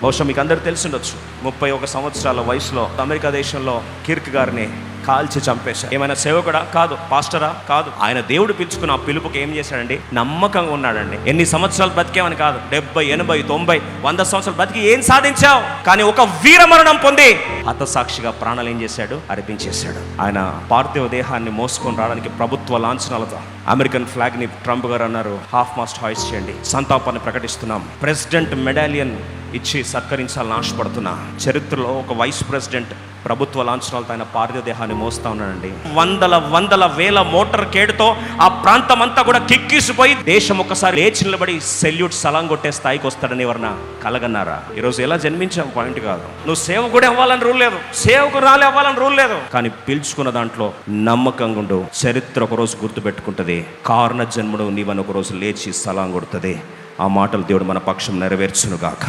బహుశా మీకు అందరు తెలిసి ఉండొచ్చు, 31 సంవత్సరాల వయసులో అమెరికా దేశంలో కిర్క్ గారిని కాల్చి చంపేశారు. ఏమైనా సేవకుడా? కాదు. పాస్టరా? కాదు. ఆయన దేవుడు పిలుచుకున్న ఆ పిలుపుకి ఏం చేశాడండి? నమ్మకంగా ఉన్నాడండి. ఎన్ని సంవత్సరాలు బతికేమని కాదు, 70, 80, 90, 100 సంవత్సరాలు బతికి ఏం సాధించావు? కానీ ఒక వీరమరణం పొంది హతసాక్షిగా ప్రాణాలు ఏం చేశాడు? అర్పించేశాడు. ఆయన పార్థివ దేహాన్ని మోసుకొని రావడానికి ప్రభుత్వ లాంఛనాలతో అమెరికన్ ఫ్లాగ్ ని ట్రంప్ గారు అన్నారు, హాఫ్ మాస్ట్ హాయిస్ట్ చేయండి, సంతాపాన్ని ప్రకటిస్తున్నాం, ప్రెసిడెంట్ మెడాలియన్ ఇచ్చి సత్కరించాలని ఆశపడుతున్నా. చరిత్రలో ఒక వైస్ ప్రెసిడెంట్ ప్రభుత్వ లాంఛనాలతో ఆయన పార్థివ దేహాన్ని మోస్తా ఉన్నాడండి. వందల వేల మోటార్ కేడుతో ఆ ప్రాంతం అంతా కూడా కిక్కిసిపోయి దేశం ఒక్కసారి లేచి నిలబడి సెల్యూట్ సలాం కొట్టే స్థాయికి వస్తాడని ఎవరన్నా కలగన్నారా? ఈరోజు ఎలా జన్మించాం పాయింట్ కాదు. నువ్వు సేవకుడే అవ్వాలని రూల్ లేదు, సేవకురాలే అవ్వాలని రూల్ లేదు. కానీ పిలుచుకున్న దాంట్లో నమ్మకంగా ఉండు. చరిత్ర ఒకరోజు గుర్తుపెట్టుకుంటుంది. కారణ జన్ముడు నీవని ఒకరోజు లేచి సలాం కొడుతుంది. ఆ మాటలు దేవుడు మన పక్షం నెరవేర్చును గాక.